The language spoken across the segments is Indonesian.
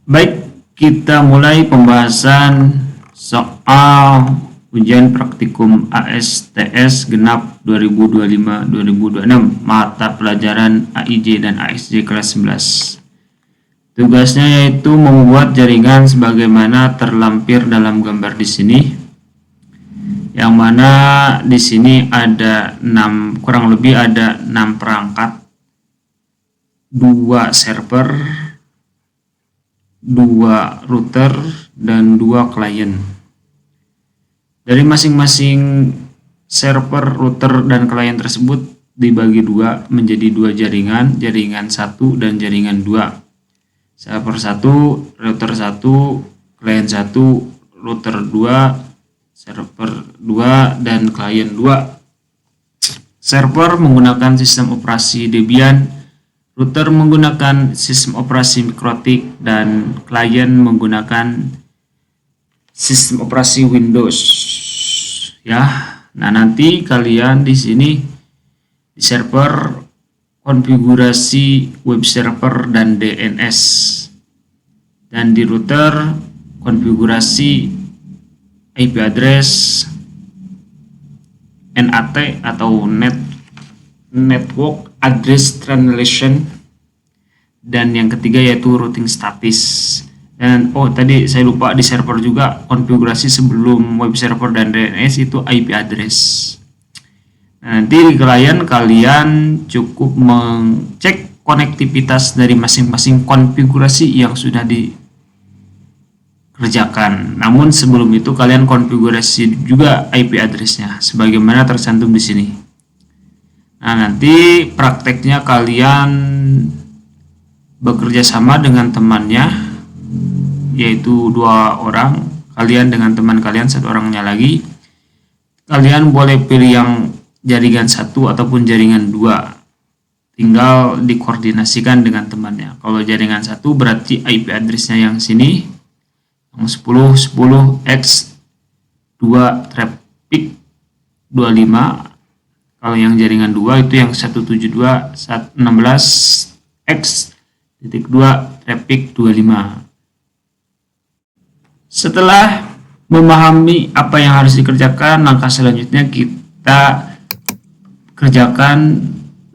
Baik, kita mulai pembahasan soal ujian praktikum ASTS genap 2025-2026 mata pelajaran AIJ dan ASJ kelas 11. Tugasnya yaitu membuat jaringan sebagaimana terlampir dalam gambar di sini. Yang mana di sini ada kurang lebih ada 6 perangkat, 2 server, 2 router, dan 2 klien. Dari masing-masing server, router, dan klien tersebut dibagi dua menjadi 2 jaringan, jaringan 1 dan jaringan 2. Server 1, router 1, klien 1, router 2, server 2, dan klien 2. Server menggunakan sistem operasi Debian, router menggunakan sistem operasi Mikrotik, dan klien menggunakan sistem operasi Windows. Ya, nah nanti kalian di sini di server konfigurasi web server dan DNS, dan di router konfigurasi IP address, NAT atau Network Address Translation, dan yang ketiga yaitu routing status. Dan tadi saya lupa di server juga konfigurasi sebelum web server dan DNS itu IP address. Nah, nanti di klien kalian cukup mengecek konektivitas dari masing-masing konfigurasi yang sudah dikerjakan. Namun sebelum itu kalian konfigurasi juga IP addressnya sebagaimana tercantum di sini. Nah, nanti prakteknya kalian bekerja sama dengan temannya, yaitu 2 orang, kalian dengan teman kalian 1 orangnya lagi. Kalian boleh pilih yang jaringan 1 ataupun jaringan 2, tinggal dikoordinasikan dengan temannya. Kalau jaringan 1 berarti IP addressnya yang sini, yang 10.10x2 traffic 25. Kalau yang jaringan 2 itu yang 172.16x.2 traffic 25. Setelah memahami apa yang harus dikerjakan, langkah selanjutnya kita kerjakan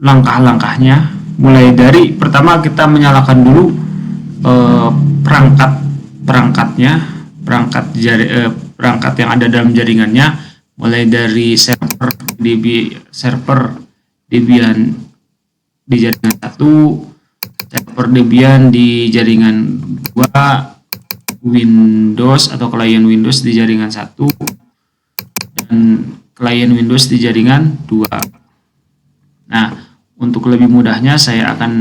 langkah-langkahnya. Mulai dari pertama kita menyalakan dulu perangkat yang ada dalam jaringannya, mulai dari server Debian di jaringan 1, server Debian di jaringan 2, Windows atau klien Windows di jaringan 1, dan klien Windows di jaringan 2. Nah, untuk lebih mudahnya saya akan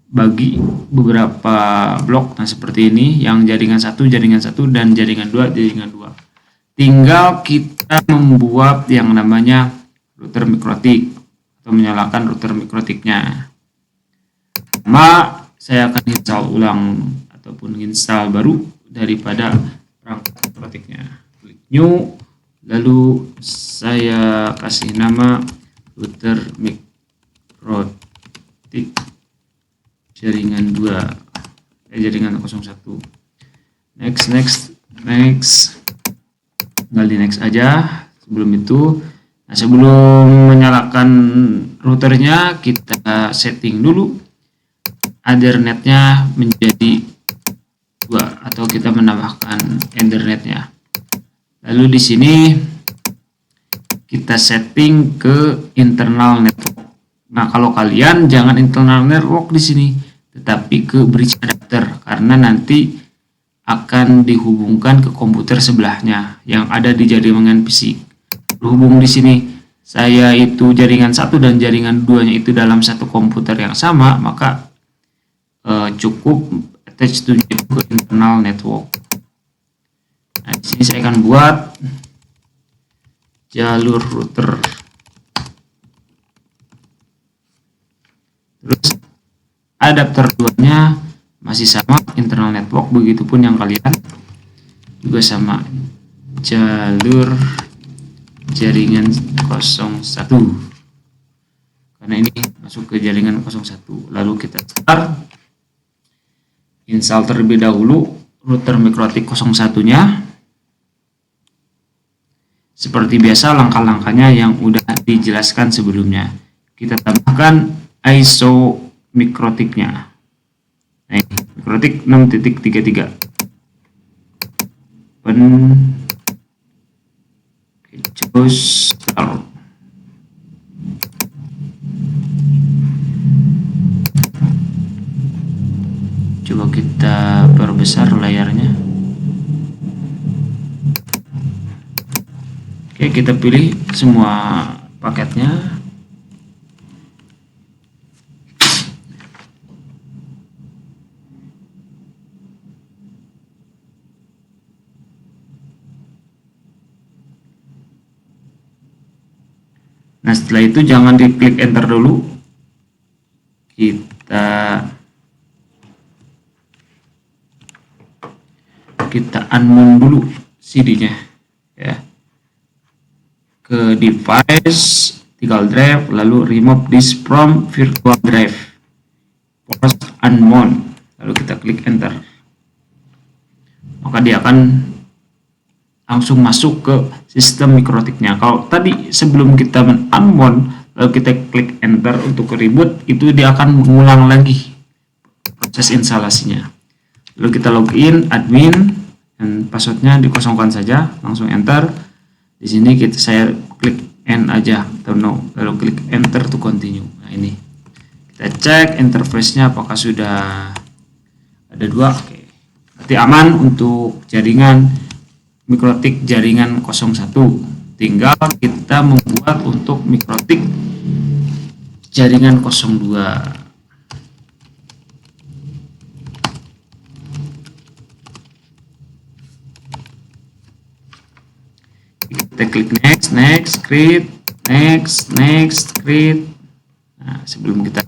bagi beberapa blok. Nah, seperti ini, yang jaringan 1, dan jaringan 2, Tinggal kita membuat yang namanya router Mikrotik atau menyalakan router Mikrotiknya. Pertama, saya akan install ulang ataupun install baru daripada perangkat Mikrotiknya. Klik new, lalu saya kasih nama router Mikrotik jaringan 2, jaringan 01. Next. Tinggal di next aja. Sebelum menyalakan routernya, kita setting dulu ethernetnya menjadi 2 atau kita menambahkan ethernetnya. Lalu di sini kita setting ke internal network. Nah, kalau kalian jangan internal network di sini, tetapi ke bridge adapter, karena nanti akan dihubungkan ke komputer sebelahnya yang ada di jaringan fisik. Berhubung di sini saya itu jaringan 1 dan jaringan 2-nya itu dalam satu komputer yang sama, maka cukup attach to ke internal network. Nah, di sini saya akan buat jalur router. Terus adapter 2-nya masih sama internal network, begitupun yang kalian juga sama jalur jaringan 01 karena ini masuk ke jaringan 01. Lalu kita start. install terlebih dahulu router Mikrotik 01-nya. Seperti biasa langkah-langkahnya yang udah dijelaskan sebelumnya. Kita tambahkan ISO Mikrotiknya. Nah, ini Mikrotik 6.33. Choose start. Coba kita perbesar layarnya. Oke, kita pilih semua paketnya. Nah, setelah itu jangan diklik enter dulu. Kita unmount dulu CD-nya ya. Ke device, tinggal drive, lalu remove disk from virtual drive. Force unmount, lalu kita klik enter. Maka dia akan langsung masuk ke sistem Mikrotiknya. Kalau tadi sebelum kita unmount lalu kita klik enter untuk reboot, itu dia akan mengulang lagi proses instalasinya. Lalu kita login admin dan passwordnya dikosongkan saja, langsung enter. Di sini saya klik N aja atau no, lalu klik enter to continue. Nah, ini kita cek interface-nya apakah sudah ada 2. Oke. Berarti aman untuk jaringan Mikrotik jaringan 01. Tinggal kita membuat untuk Mikrotik jaringan 02. Kita klik next, create, next, create. Nah, sebelum kita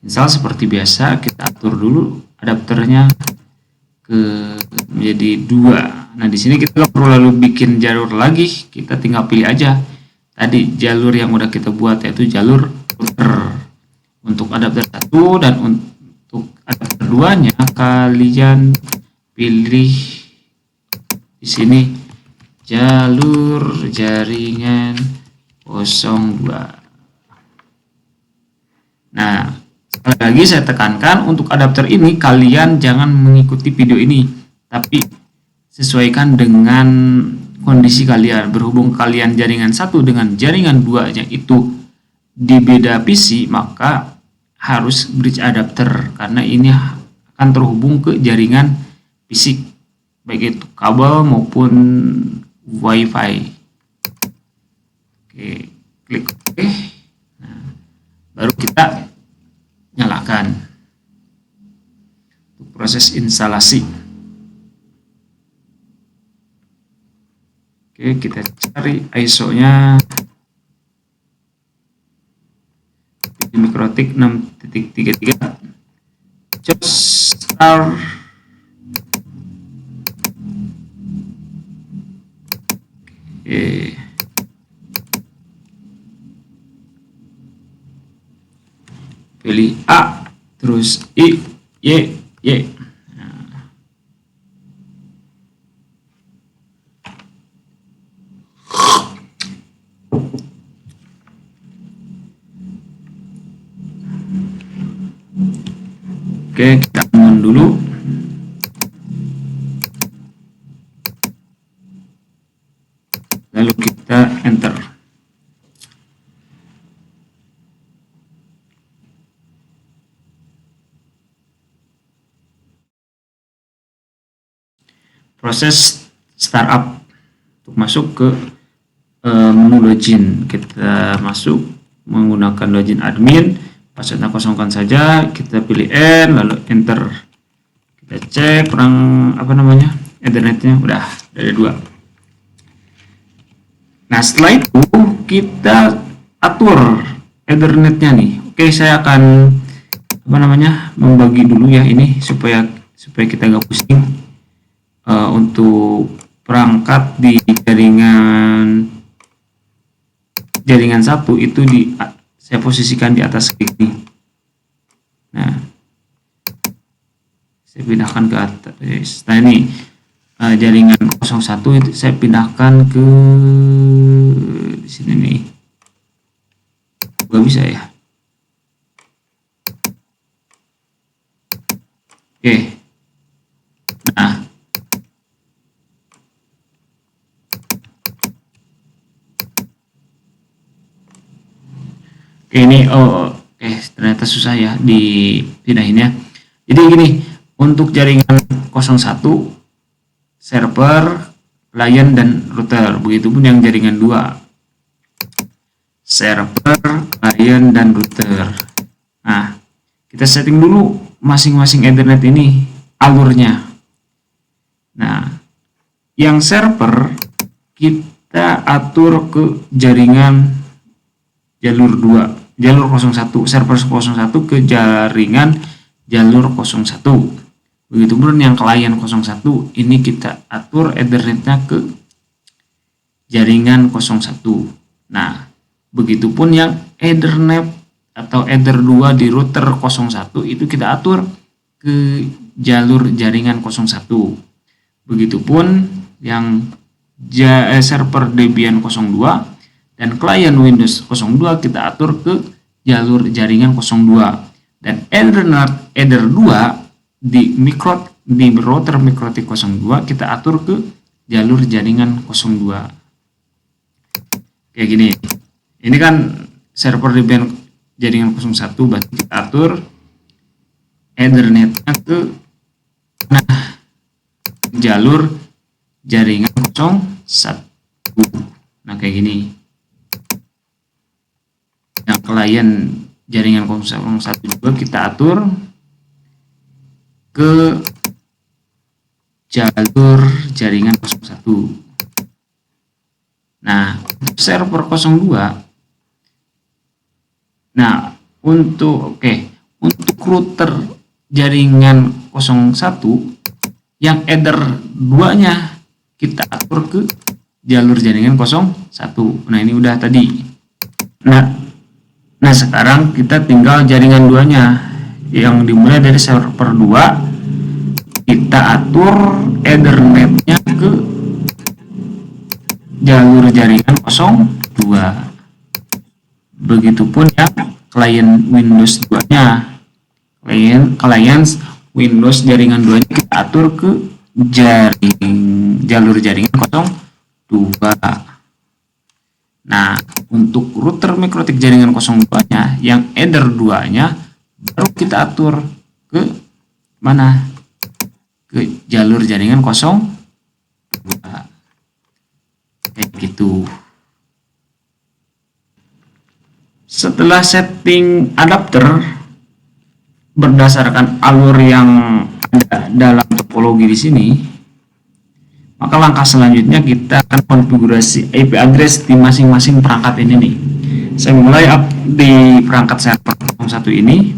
install seperti biasa, kita atur dulu adapternya menjadi 2. Nah, di sini kita nggak perlu lalu bikin jalur lagi, kita tinggal pilih aja tadi jalur yang udah kita buat, yaitu jalur router untuk adapter 1, dan untuk adapter 2-nya kalian pilih di sini jalur jaringan 02. Nah, sekali lagi saya tekankan, untuk adapter ini kalian jangan mengikuti video ini, tapi sesuaikan dengan kondisi kalian. Berhubung kalian jaringan 1 dengan jaringan 2-nya itu di beda PC, maka harus bridge adapter, karena ini akan terhubung ke jaringan fisik, baik itu kabel maupun WiFi. Oke, klik OK. Nah, baru kita nyalakan untuk proses instalasi. Oke, kita cari ISO-nya di Mikrotik 6.33. Choose start. Oke. Pilih A, terus I, Y, Y. Oke, kita on dulu. Lalu kita enter. Proses startup untuk masuk ke menu login. Kita masuk menggunakan login admin, passwordnya kosongkan saja, kita pilih N, lalu enter. Kita cek kurang ethernetnya udah ada 2. Nah, setelah itu kita atur ethernetnya nih. Oke, saya akan membagi dulu ya ini supaya kita nggak pusing. Untuk perangkat di jaringan 1 itu saya posisikan di atas klik nih. Nah, Saya pindahkan ke atas. Nah ini jaringan 01 itu saya pindahkan ke sini nih. Gak bisa ya. Oke. Nah. Oke, ini ternyata susah ya dipindahin ya. Jadi gini, untuk jaringan 01 server, client dan router. Begitupun yang jaringan 2 server, client dan router. Nah, kita setting dulu masing-masing Ethernet ini alurnya. Nah, yang server kita atur ke jaringan jalur 2, jalur 01, server 01 ke jaringan jalur 01. Begitupun yang klien 01 ini kita atur Ethernetnya ke jaringan 01. Nah, begitupun yang Ethernet atau Ether 2 di router 01 itu kita atur ke jalur jaringan 01. Begitupun yang server Debian 02 dan klien Windows 02 kita atur ke jalur jaringan 02. Dan Ether 2 di router MikroTik 02 kita atur ke jalur jaringan 02. Kayak gini. Ini kan server Debian jaringan 01, berarti kita atur Ethernetnya ke jalur jaringan 01. Nah, kayak gini. Yang klien jaringan 01 juga kita atur ke jalur jaringan 01. Nah, server 02. Nah, untuk router jaringan 01 yang Ether 2-nya kita atur ke jalur jaringan 01. Nah, ini udah tadi. Nah, sekarang kita tinggal jaringan 2-nya yang dimulai dari server 2. Kita atur Ethernetnya ke jalur jaringan 02. Begitupun yang klien Windows 2-nya. Klien Windows jaringan 2-nya kita atur ke jalur jaringan 02. Nah, untuk router MikroTik jaringan 02-nya, yang Ether 2-nya baru kita atur ke mana? Ke jalur jaringan 02. Kayak gitu. Setelah setting adapter berdasarkan alur yang ada dalam topologi di sini, maka langkah selanjutnya kita akan konfigurasi IP address di masing-masing perangkat ini nih. Saya mulai di perangkat server 01 ini.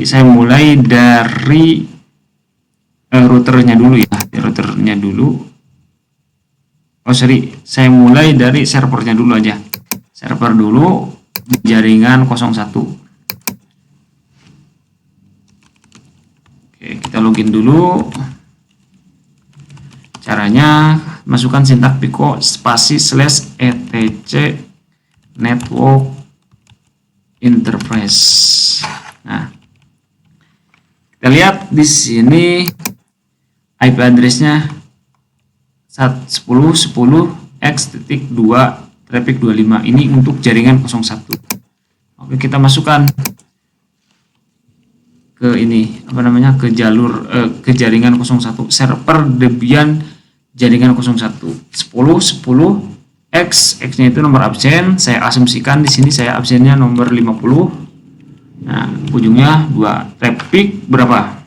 Saya mulai dari routernya dulu ya. Routernya dulu. Saya mulai dari servernya dulu aja. Server dulu di jaringan 01. Oke, kita login dulu. Caranya masukkan sintak pico spasi /etc network interface. Nah, kita lihat di sini IP address-nya 10.10x.2/25 ini untuk jaringan 01. Oke, kita masukkan ke ini ke jalur ke jaringan 01 server Debian jaringan 01 10.10x, x-nya itu nomor absen. Saya asumsikan di sini saya absennya nomor 50. Nah, ujungnya 2. Traffic berapa?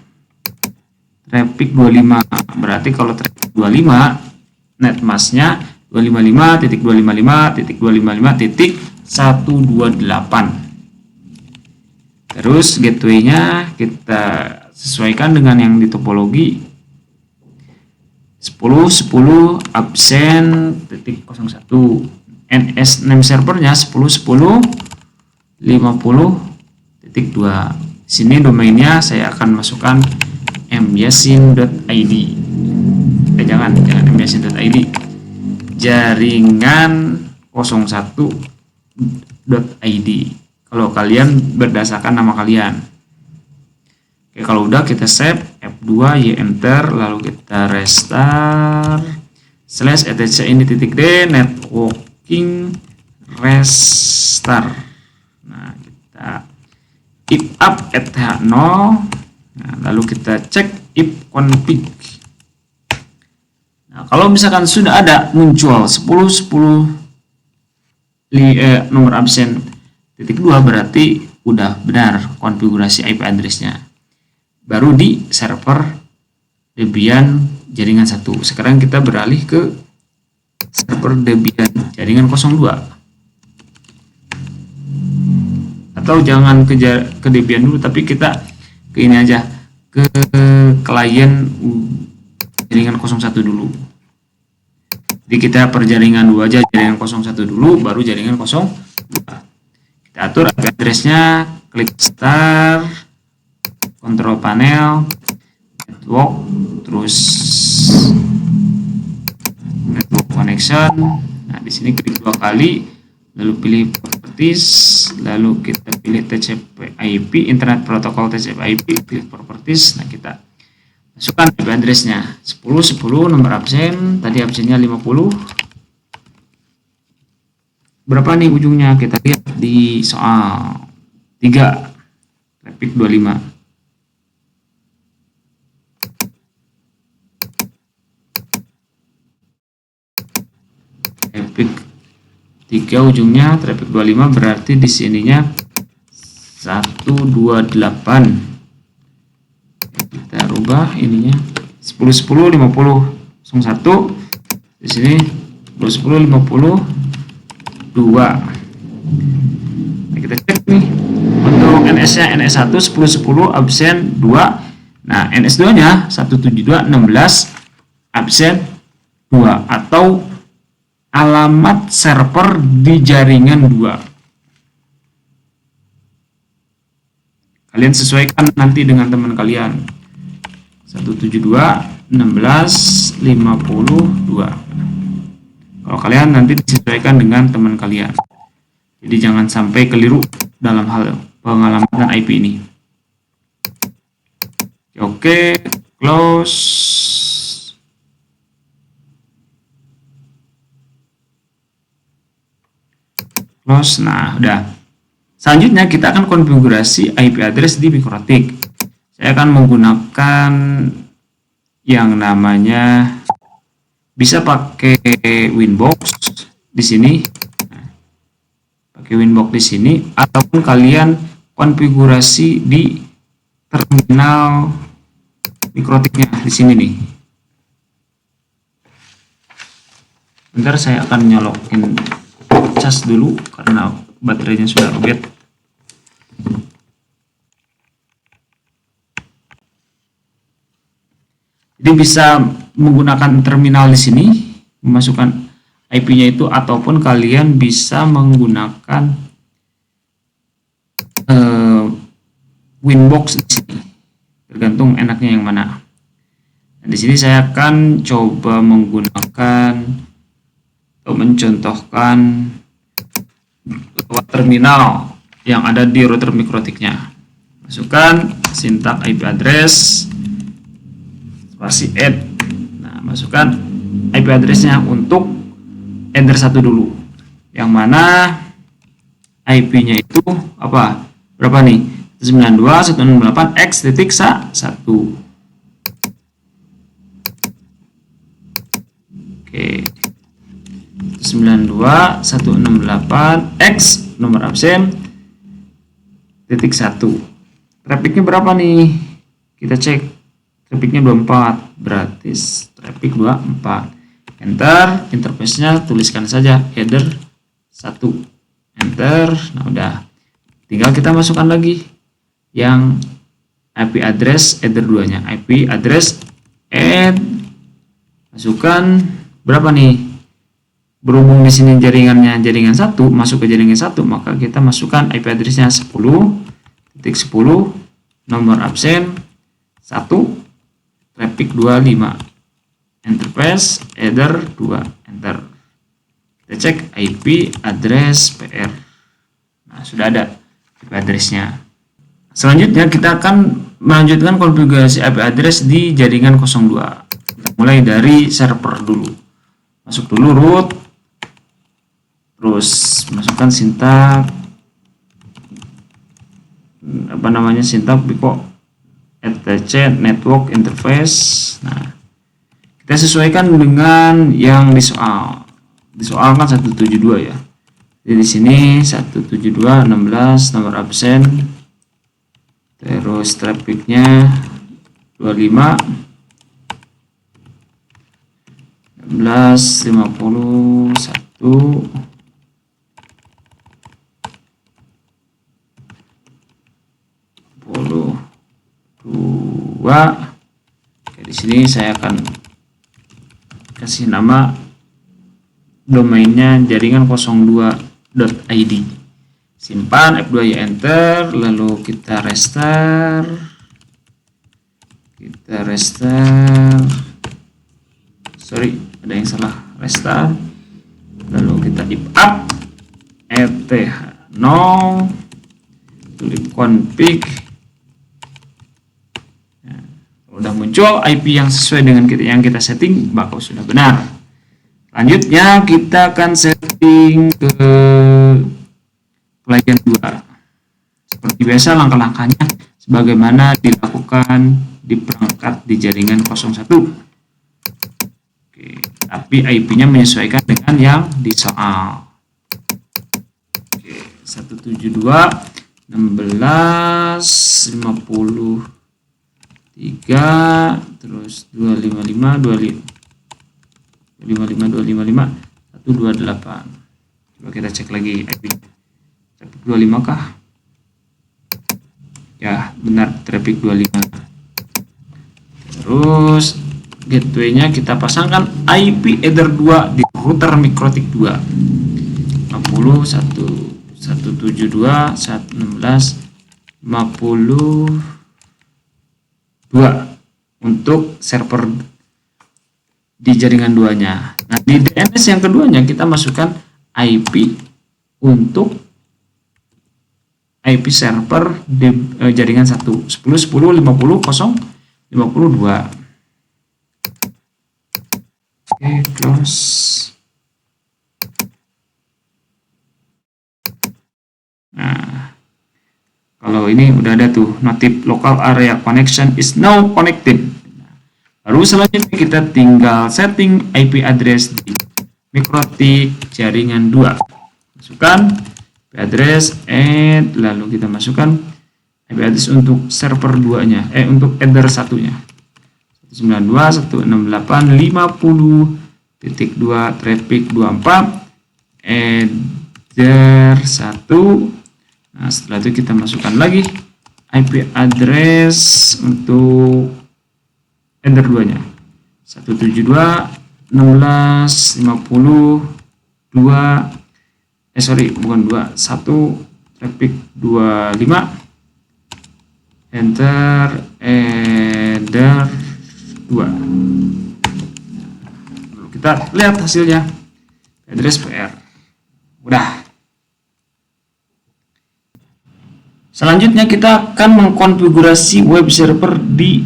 Traffic 25. Berarti kalau traffic 25, netmasknya 255.255.255.128. Terus gateway-nya kita sesuaikan dengan yang di topologi 10.10 absen.01. NS name servernya 10.10 50.2. sini domainnya saya akan masukkan myasin.id. Jangan myasin.id, jaringan 01.id kalau kalian berdasarkan nama kalian. Oke, kalau udah kita save, F2 Y enter, lalu kita restart /etc ini .d networking restart. Nah, kita if up @th0. Nah, lalu kita cek if config. Nah, kalau misalkan sudah ada muncul 10.10 nomor absen .2 berarti udah benar konfigurasi IP address-nya. Baru di server Debian jaringan 1. Sekarang kita beralih ke server Debian jaringan 02. Atau jangan ke Debian dulu, tapi kita ke ini aja, ke klien jaringan 01 dulu. Jadi kita per jaringan 2 aja, jaringan 01 dulu, baru jaringan 02. Kita atur IP address-nya, klik start, control panel, network, terus network connection. Nah, di sini klik 2 kali, lalu pilih properties, lalu kita pilih TCP/IP, Internet Protocol TCP/IP, pilih properties. Nah, kita masukkan IP address-nya 10.10 nomor absen, tadi absennya 50. Berapa nih ujungnya? Kita lihat di soal 3, traffic 25. Traffic 3 ujungnya traffic 25, berarti di sininya 128. Kita rubah ininya 10.10 50.01. Di sini 10.10 50.2. Nah, kita cek nih untuk NS-nya, NS1 10.10 absen 2. Nah, NS2-nya 172.16 absen 2 atau alamat server di jaringan 2. Kalian sesuaikan nanti dengan teman kalian. 172.16.52. Kalau kalian nanti disesuaikan dengan teman kalian. Jadi jangan sampai keliru dalam hal pengalamatan IP ini. Oke, close. Close. Nah, udah. Selanjutnya kita akan konfigurasi IP address di Mikrotik. Saya akan menggunakan yang namanya, bisa pakai Winbox di sini. Nah, pakai Winbox di sini, ataupun kalian konfigurasi di terminal Mikrotiknya di sini nih. Bentar, saya akan nyolokin cas dulu karena baterainya sudah lowbat. Jadi bisa menggunakan terminal di sini, memasukkan IP-nya itu, ataupun kalian bisa menggunakan Winbox di sini. Tergantung enaknya yang mana. Nah, di sini saya akan coba menggunakan atau mencontohkan lewat terminal yang ada di router Mikrotiknya. Masukkan sintak IP address spasi add. Nah, masukkan IP address-nya untuk enter 1 dulu. Yang mana IP-nya itu apa? Berapa nih? 92.168x.1. Oke. 92.168x nomor absen .1. Trafficnya berapa nih? Kita cek. Trafficnya 24, berarti traffic 24. Enter, interface-nya tuliskan saja header 1. Enter. Nah, udah. Tinggal kita masukkan lagi yang IP address header 2-nya. IP address add. Masukkan berapa nih? Berhubung di sini jaringannya jaringan 1, masuk ke jaringan 1, maka kita masukkan IP address-nya 10.10 nomor absen 1, traffic 25, interface header 2, enter. Kita cek IP address PR. Nah, sudah ada IP address-nya. Selanjutnya kita akan melanjutkan konfigurasi IP address di jaringan 02. Kita mulai dari server dulu. Masuk dulu root, terus masukkan sintak sintak Pico etc network interface. Nah, kita sesuaikan dengan yang di soal. Di soal kan 172 ya. Jadi di sini 172 16 nomor absen, terus trafficnya 25 16 51 2. Oke, di sini saya akan kasih nama domainnya jaringan 02.id. Simpan F2 ya, enter, lalu kita restart. Sorry, ada yang salah, restart. Lalu kita if up eth0 tulis config. Udah muncul IP yang sesuai dengan yang kita setting, maka sudah benar. Selanjutnya kita akan setting ke client 2. Seperti biasa langkah-langkahnya sebagaimana dilakukan di perangkat di jaringan 01. Oke, tapi IP-nya menyesuaikan dengan yang di soal. Oke, 172 16 50 3, terus 255 128. Coba kita cek lagi IP 125 kah? Ya, benar, traffic 25. Terus gateway-nya kita pasangkan IP header 2 di router Mikrotik 2 50 172 116 50 untuk server di jaringan 2-nya. Nah, di DNS yang keduanya kita masukkan IP untuk IP server di jaringan 1 10 10 50 0 52. Oke, close. Nah, kalau ini udah ada tuh notif local area connection is now connected. Baru selanjutnya kita tinggal setting IP address di Mikrotik jaringan 2. Masukkan IP address add, lalu kita masukkan IP address untuk server 2-nya, untuk header 1-nya. 192.168.50.2 traffic 24 header 1. Nah, setelah itu kita masukkan lagi IP address untuk header 2-nya. 172 16 50 2 bukan 2 1 traffic 25 enter header 2. Lalu kita lihat hasilnya. Address PR. Udah. Selanjutnya kita akan mengkonfigurasi web server di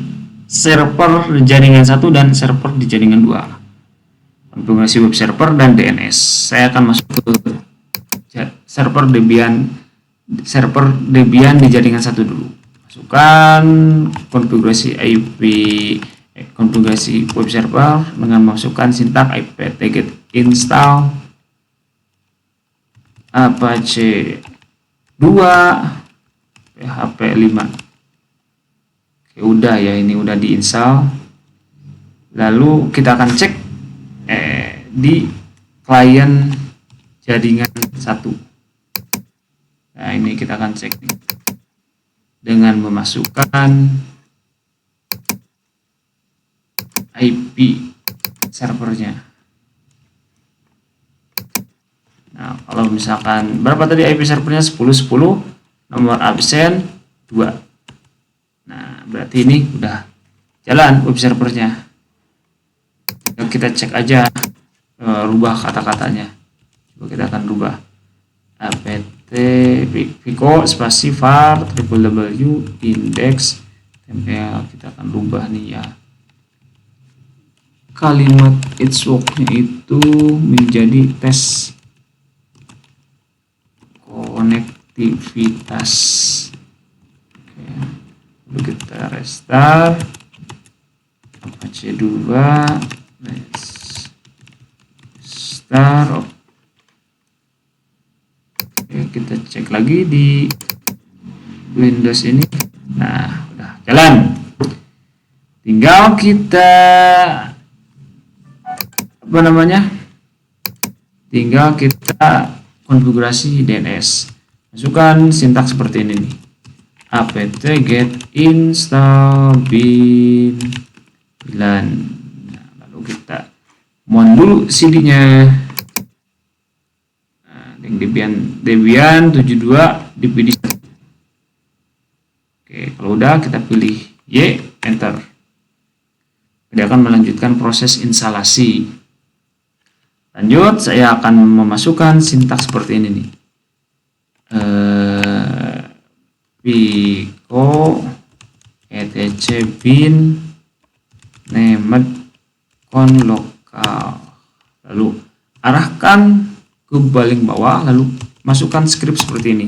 server jaringan 1 dan server di jaringan 2. Konfigurasi web server dan DNS. Saya akan masuk ke server Debian di jaringan 1 dulu. Masukkan konfigurasi konfigurasi web server dengan masukkan sintak apt-get install apache 2 PHP 5. Oke, udah ya, ini udah diinstal. Lalu kita akan cek di klien jaringan 1. Nah, ini kita akan cek nih dengan memasukkan IP servernya. Nah, kalau misalkan berapa tadi IP servernya? 10 10, nomor absen 2. Nah, berarti ini udah jalan web servernya. Kita cek aja, rubah kata-katanya. Coba kita akan rubah apt pico spasi var www index tempel. Kita akan rubah nih ya, kalimat it's work-nya itu menjadi tes konektivitas. Oke. Lalu kita restart Apache 2 restart. Oke, kita cek lagi di Windows ini. Nah, udah jalan. Tinggal kita tinggal kita konfigurasi DNS. Masukkan sintaks seperti ini nih. apt get install bin VLAN. Nah, lalu kita mon dulu CD-nya. Nah, Debian 72 dpd. Oke, kalau udah kita pilih Y, enter. Dia akan melanjutkan proses instalasi. Lanjut, saya akan memasukkan sintaks seperti ini nih. Pico etc bin named con lokal. Lalu arahkan ke paling bawah, lalu masukkan script seperti ini.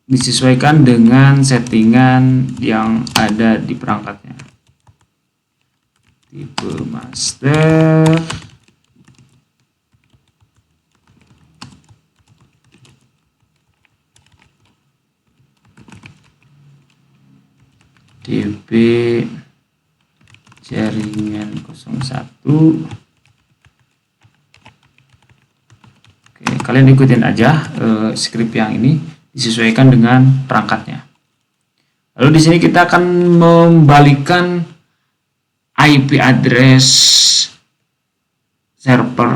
Disesuaikan dengan settingan yang ada di perangkatnya. Tipe master, db jaringan 01. Oke, kalian ikutin aja script yang ini, disesuaikan dengan perangkatnya. Lalu di sini kita akan membalikkan IP address server.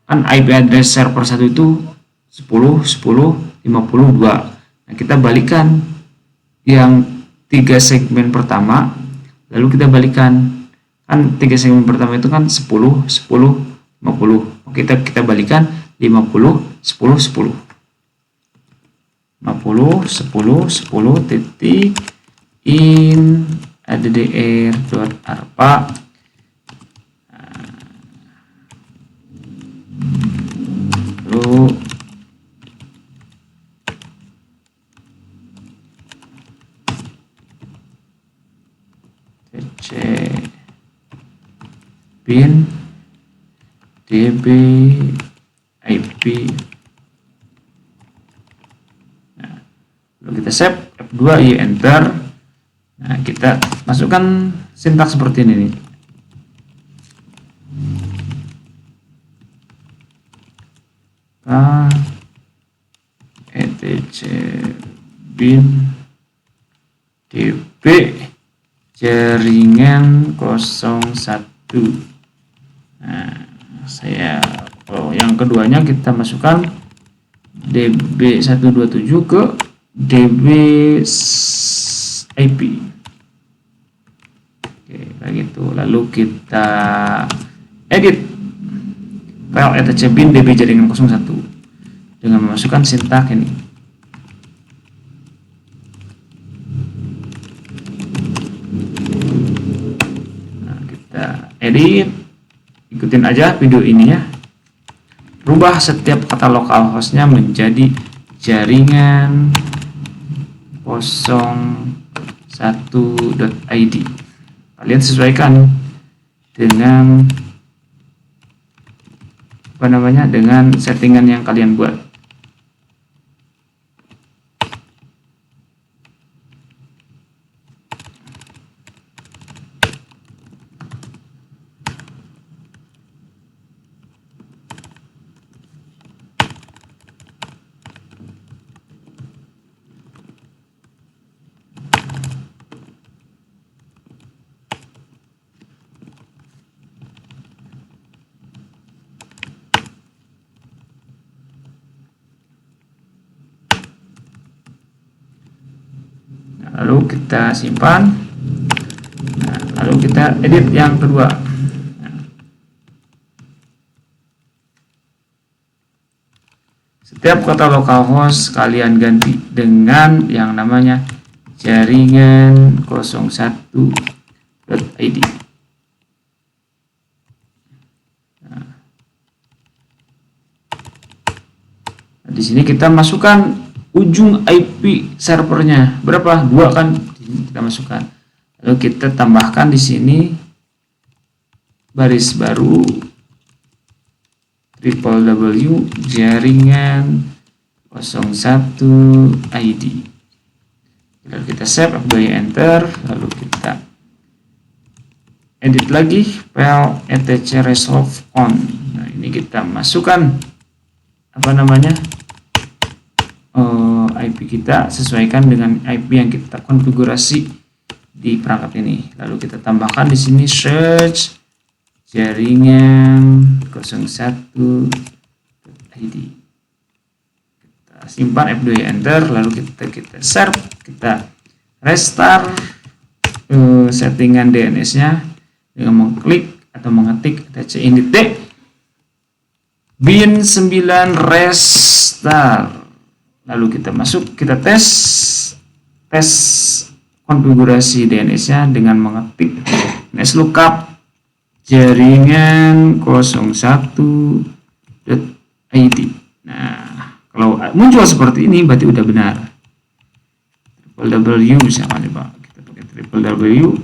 Kan IP address server 1 itu 10.10.52. Nah, kita balikan yang 3 segmen pertama, lalu kita balikan. Kan 3 segmen pertama itu kan 10, 10, 50. Kita balikan 50, 10, 10. 50, 10, 10 titik in addr.arpa lalu tc bin db ip. Lalu kita save F2 y enter. Nah, kita masukkan sintaks seperti ini nih. etc bin db jaringan 01. Nah, yang keduanya kita masukkan db127 ke db IP. Oke, kayak gitu. Lalu kita edit file etc bin db jaringan 01 dengan memasukkan sintaks ini. Nah, kita edit, ikutin aja video ini ya. Rubah setiap kata localhost-nya menjadi jaringan 01.id. Kalian sesuaikan dengan dengan settingan yang kalian buat. lalu kita simpan. Nah, lalu kita edit yang kedua. Setiap kata localhost kalian ganti dengan yang namanya jaringan 01.id. Nah, di sini kita masukkan ujung IP servernya berapa? 2 kan? Kita masukkan. Lalu kita tambahkan di sini baris baru www jaringan 01id. Lalu kita save, F2 enter, lalu kita edit lagi file etc resolve on. Nah, ini kita masukkan apa namanya IP kita, sesuaikan dengan IP yang kita konfigurasi di perangkat ini. Lalu kita tambahkan di sini search jaringan 01.id. Kita simpan, F2 enter, lalu kita serve, kita restart settingan DNS-nya dengan mengklik atau mengetik tcindit bin 9 restart. Lalu kita masuk, kita tes konfigurasi DNS-nya dengan mengetik DNS lookup jaringan 01.id. Nah, kalau muncul seperti ini berarti udah benar. www misalnya, coba kita pakai www.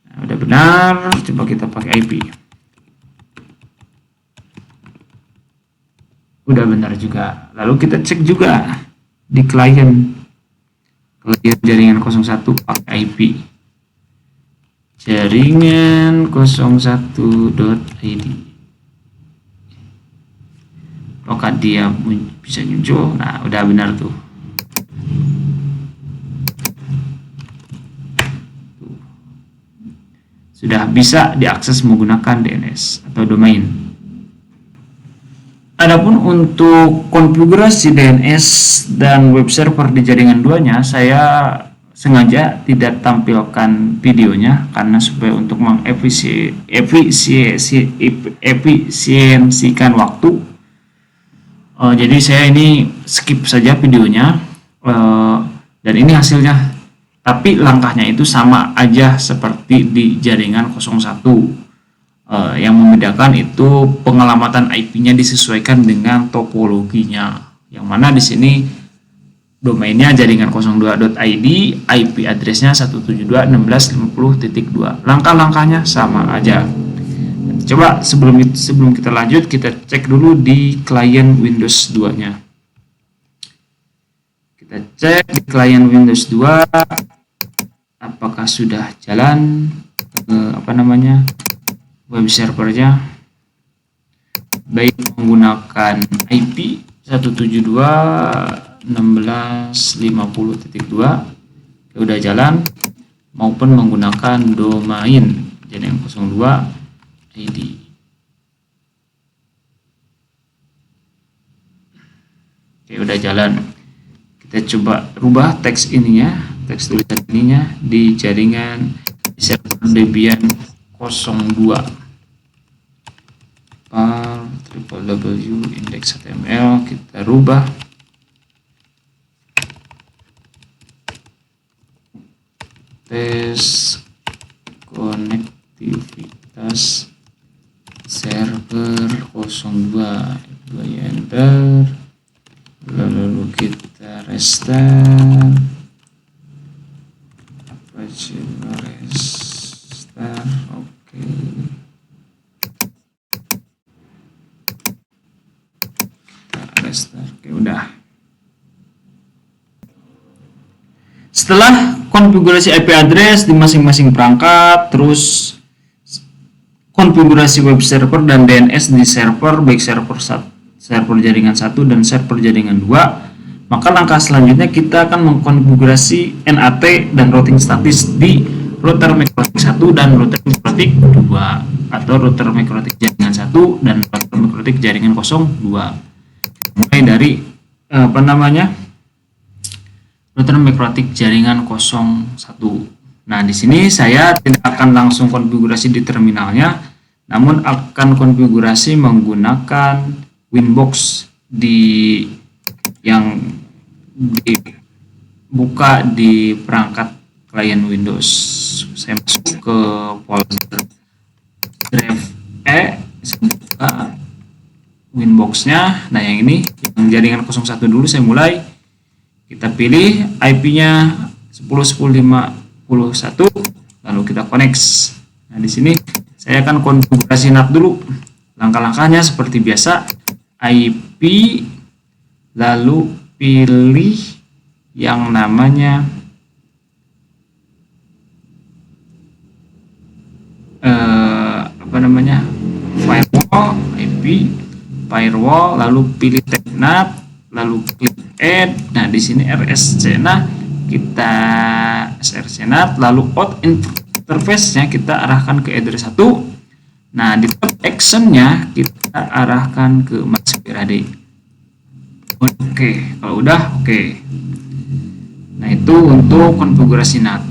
Nah, udah benar. Coba kita pakai IP. Udah benar juga. Lalu kita cek juga di klien jaringan 01 pakai IP. Jaringan 01.id. Apakah dia bisa muncul? Nah, udah benar tuh. Sudah bisa diakses menggunakan DNS atau domain. Adapun untuk konfigurasi DNS dan web server di jaringan duanya, saya sengaja tidak tampilkan videonya karena supaya untuk efisiensikan waktu. Jadi saya ini skip saja videonya dan ini hasilnya. Tapi langkahnya itu sama aja seperti di jaringan 01. Yang membedakan itu pengelamatan IP-nya disesuaikan dengan topologinya. Yang mana di sini domainnya jaringan 02.id, IP address-nya 172.16.50.2. Langkah-langkahnya sama aja. Coba sebelum kita lanjut, kita cek dulu di klien Windows 2-nya. Kita cek di klien Windows 2 apakah sudah jalan web servernya, baik menggunakan IP 172.16.50.2 udah jalan, maupun menggunakan domain jaringan 02.id. Oke, udah jalan. Kita coba rubah teks ininya, teks tulisan ininya di jaringan server Debian 02 www index.html. Kita rubah tes konektivitas server 02, enter, lalu kita restart, oke. Restart, oke, udah. Setelah konfigurasi IP address di masing-masing perangkat, terus konfigurasi web server dan DNS di server, baik server jaringan 1 dan server jaringan 2, maka langkah selanjutnya kita akan mengkonfigurasi NAT dan routing status di router MikroTik 1 dan router MikroTik 2, atau router MikroTik jaringan 1 dan router MikroTik jaringan 02. Mulai dari router mikrotik jaringan 01. Nah, di sini saya tidak akan langsung konfigurasi di terminalnya, namun akan konfigurasi menggunakan Winbox yang dibuka di perangkat klien Windows. Saya masuk ke folder drive saya buka Winbox-nya. Nah, yang ini yang jaringan 01 dulu saya mulai. Kita pilih IP-nya 10.10.51, lalu kita connect. Nah, di sini saya akan konfigurasi NAT dulu. Langkah-langkahnya seperti biasa, IP, lalu pilih yang namanya firewall, IP, firewall, lalu pilih tab NAT, lalu klik add. Nah, di sini RSC. Nah, kita SRC NAT, lalu out interface-nya kita arahkan ke address 1. Nah, di tab action-nya kita arahkan ke MySQRAD. Oke, kalau udah oke. Nah, itu untuk konfigurasi NAT.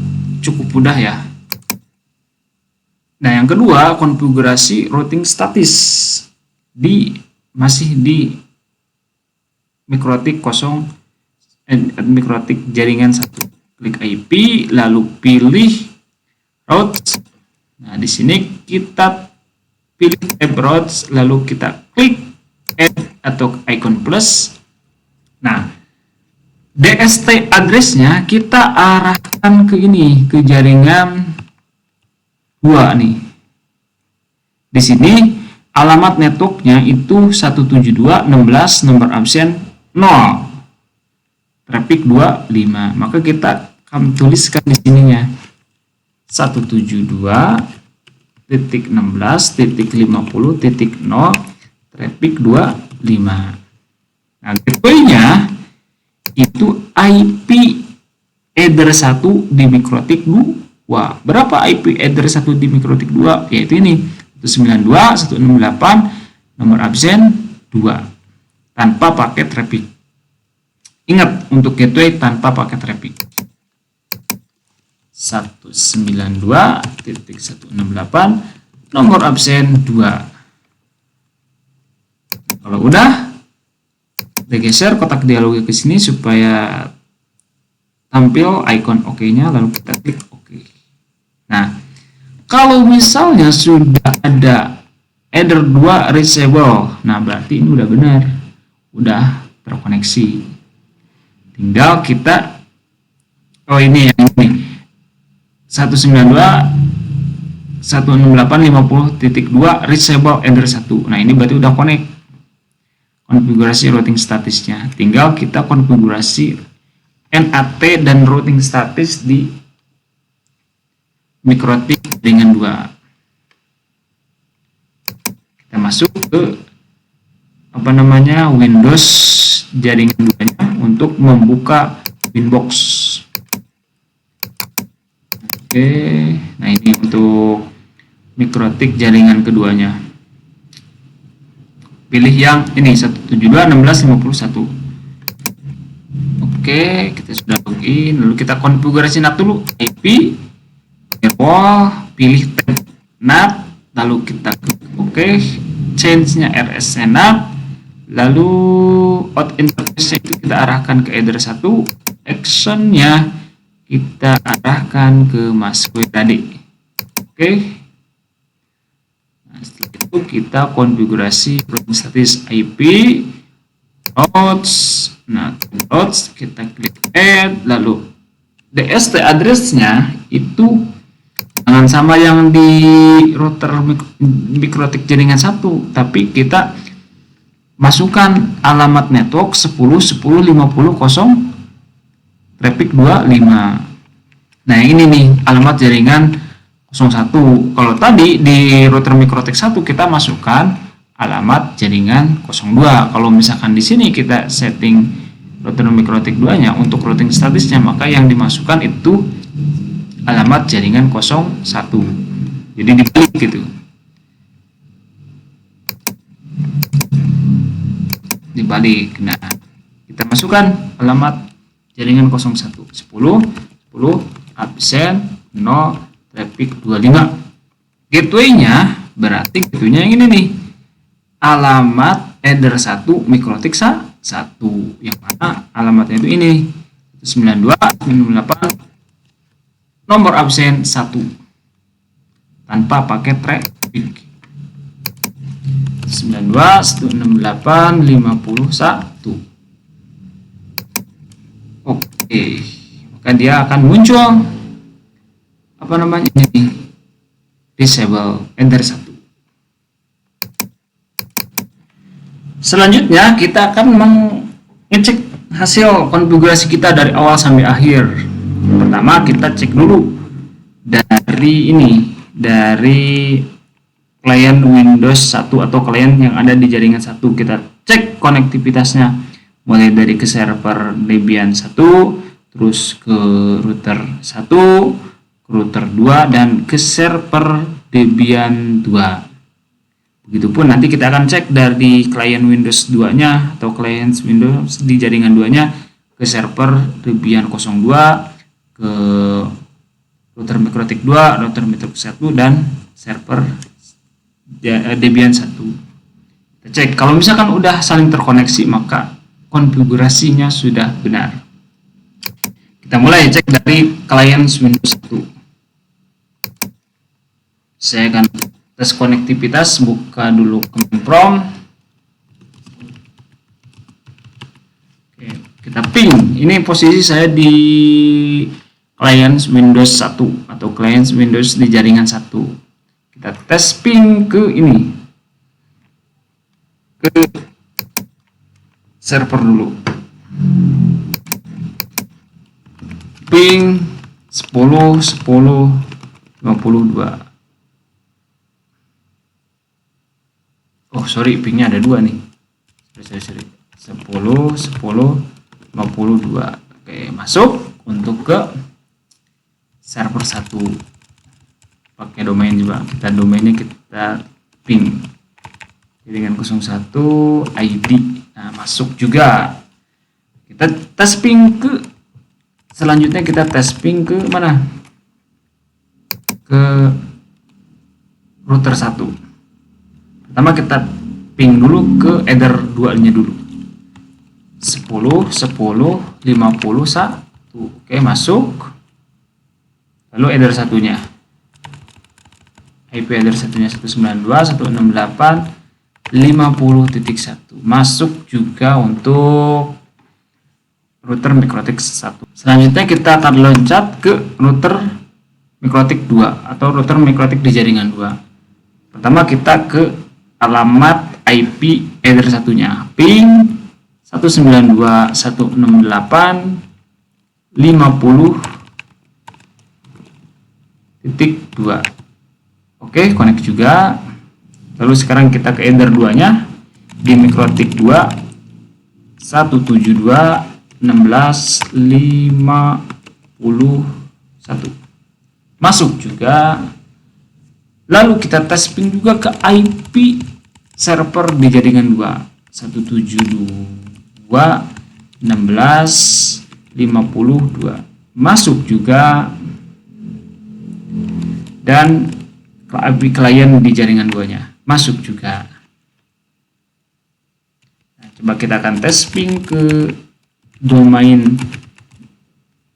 Cukup mudah ya. Nah, yang kedua, konfigurasi routing statis masih di mikrotik mikrotik jaringan 1. Klik IP, lalu pilih routes. Nah, di sini kita pilih tab routes, lalu kita klik add atau icon plus. Nah, DST address-nya kita arahkan ke ini, ke jaringan 2 nih. Di sini alamat networknya itu 172.16, nomor absen 0, traffic 25. Maka kita akan tuliskan di sininya 172.16.50.0, traffic 25. Nah, gateway-nya itu IP header 1 di mikrotik 2. Berapa IP address 1 di mikrotik 2? Yaitu ini, 192.168, nomor absen 2, tanpa pakai traffic. Ingat, untuk gateway tanpa pakai traffic. 192.168, nomor absen 2. Kalau udah, kita geser kotak dialognya ke sini supaya tampil icon OK-nya, lalu kita klik OK. Nah, kalau misalnya sudah ada header 2 reachable, nah berarti ini udah benar, udah terkoneksi. Tinggal kita, ini yang ini 192.168.50.2 reachable header 1. Nah, ini berarti udah connect. Konfigurasi routing statisnya, tinggal kita konfigurasi NAT dan routing status di mikrotik dengan 2. Kita masuk ke Windows jaringan 2-nya untuk membuka Winbox. Oke, nah ini untuk mikrotik jaringan keduanya. Pilih yang ini 172.16.51. Oke, kita sudah login, lalu kita konfigurasi NAT dulu. IP, firewall, pilih tab NAT, lalu kita klik OK, change-nya RSC NAT, lalu out interface itu kita arahkan ke address 1, action-nya kita arahkan ke MySQRAD. Oke. Nah, setelah itu kita konfigurasi routing status IP, routes. Nah, routes kita klik add, lalu DST address-nya itu jangan sama yang di router mikrotik jaringan 1, tapi kita masukkan alamat network 10.10.50.0, traffic 25. Nah, ini nih alamat jaringan 01. Kalau tadi di router mikrotik 1 kita masukkan alamat jaringan 02. Kalau misalkan di sini kita setting router mikrotik 2-nya untuk routing statusnya, maka yang dimasukkan itu alamat jaringan 01. Jadi dibalik gitu. Dibalik. Nah, kita masukkan alamat jaringan 01, 10 absen 0 traffic 25. Gateway-nya berarti gateway-nya yang ini nih, alamat header 1 mikrotik 1, yang mana alamatnya itu ini 9298 nomor absen 1 tanpa pakai traffic 92.168.51. Oke, maka dia akan muncul apa namanya ini, disable header 1. Selanjutnya kita akan mengecek hasil konfigurasi kita dari awal sampai akhir. Pertama kita cek dulu dari ini, dari klien Windows 1 atau klien yang ada di jaringan 1. Kita cek konektivitasnya mulai dari ke server Debian 1, terus ke router 1, ke router 2, dan ke server Debian 2. Begitupun nanti kita akan cek dari klien Windows 2-nya atau klien Windows di jaringan 2-nya ke server Debian 02, ke router mikrotik 2, router mikrotik 1, dan server Debian 1. Kita cek, kalau misalkan udah saling terkoneksi maka konfigurasinya sudah benar. Kita mulai cek dari klien Windows 1. Saya akan tes konektivitas, buka dulu command prompt. Oke, kita ping. Ini posisi saya di klien Windows 1 atau klien Windows di jaringan 1. Kita tes ping ke ini, ke server dulu. Ping 10.10.52. Oh sorry, pingnya ada 2 nih. Sorry. 10.10.52. Oke, masuk untuk ke server 1. Pakai domain juga. Kita domainnya kita ping jaringan 01 ID. Nah, masuk juga. Kita tes ping ke, selanjutnya kita tes ping ke mana? Ke router 1. Pertama kita ping dulu ke header 2-nya dulu. 10.10.51. Oke, masuk. Lalu header 1-nya. IP header 1-nya 192.168.50.1. Masuk juga untuk router mikrotik 1. Selanjutnya kita akan loncat ke router mikrotik 2 atau router mikrotik di jaringan 2. Pertama kita ke alamat IP header 1-nya, ping 192.168.50.2. Oke, connect juga. Lalu sekarang kita ke header 2-nya di mikrotik 2 172.16.51. Masuk juga. Lalu kita tes ping juga ke IP server di jaringan 2 172.16.52. Masuk juga. Dan IP klien di jaringan 2-nya masuk juga. Nah, coba kita akan tes ping ke domain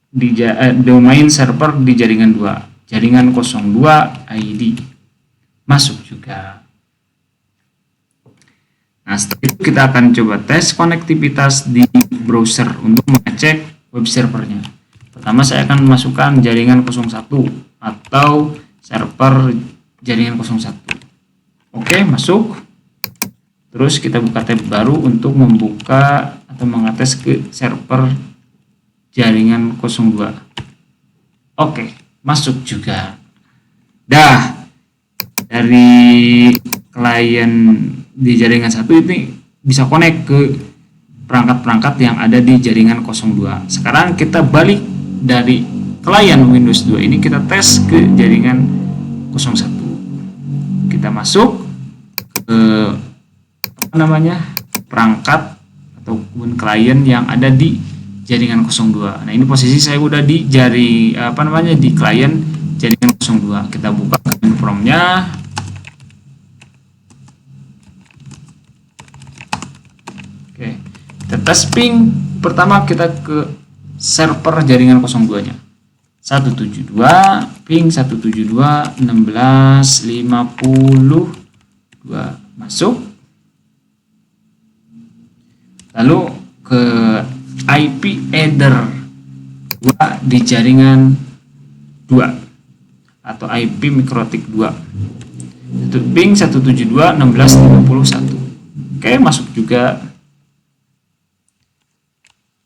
di domain server di jaringan 2, jaringan 02 ID. Masuk juga. Nah, setelah itu kita akan coba tes konektivitas di browser untuk mengecek web servernya. Pertama saya akan masukkan jaringan 01 atau server jaringan 01. Oke, masuk. Terus kita buka tab baru untuk membuka atau mengates ke server jaringan 02. Oke, masuk juga. Dah, dari klien di jaringan 1 ini bisa connect ke perangkat-perangkat yang ada di jaringan 02. Sekarang kita balik dari klien Windows 2 ini, kita tes ke jaringan 01. Kita masuk ke perangkat ataupun klien yang ada di jaringan 02. Nah, ini posisi saya udah di di klien jaringan 02. Kita buka command prompt-nya. Oke, kita tes ping. Pertama kita ke server jaringan 02-nya. 172 ping 172.16.52 masuk. Lalu ke IP header 2 di jaringan 2 atau IP mikrotik 2. Itu ping 172.16.51. Oke, masuk juga.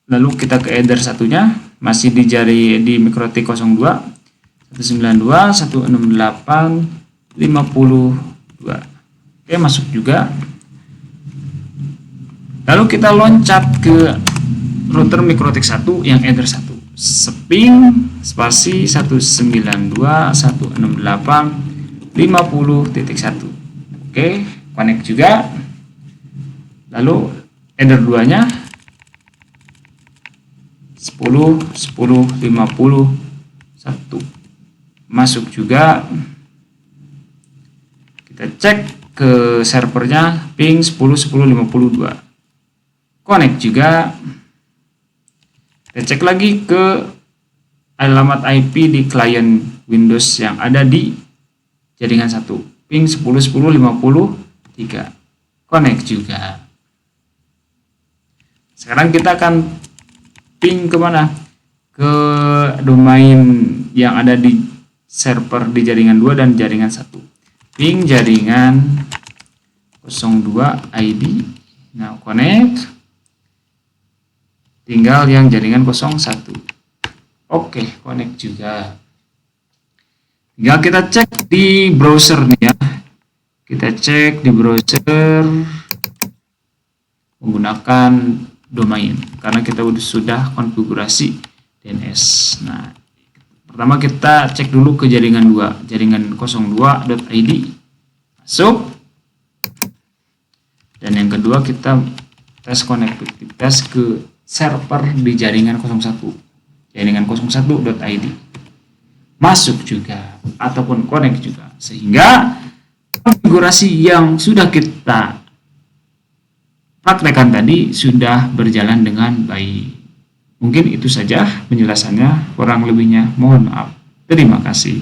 Lalu kita ke header satunya, masih di mikrotik 02 192.168.52. Oke, masuk juga. Lalu kita loncat ke router mikrotik 1 yang header 1. Ping spasi 192.168.50.1. Oke, connect juga. Lalu header 2-nya 10.10.50.1 masuk juga. Kita cek ke servernya ping 10.10.52 connect juga. Kita cek lagi ke alamat IP di klien Windows yang ada di jaringan 1 ping 10.10.53 connect juga. Sekarang kita akan ping kemana? Ke domain yang ada di server di jaringan 2 dan jaringan 1. Ping jaringan 02 ID. Nah, connect. Tinggal yang jaringan 01. Oke, connect juga. Tinggal kita cek di browser nih ya. Kita cek di browser menggunakan domain karena kita sudah konfigurasi DNS. Nah, pertama kita cek dulu ke jaringan 2, jaringan 02.id masuk. Dan yang kedua kita tes konektivitas ke server di jaringan 01, jaringan 01.id masuk juga ataupun connect juga, sehingga konfigurasi yang sudah kita praktekkan tadi sudah berjalan dengan baik. Mungkin itu saja penjelasannya, kurang lebihnya mohon maaf. Terima kasih.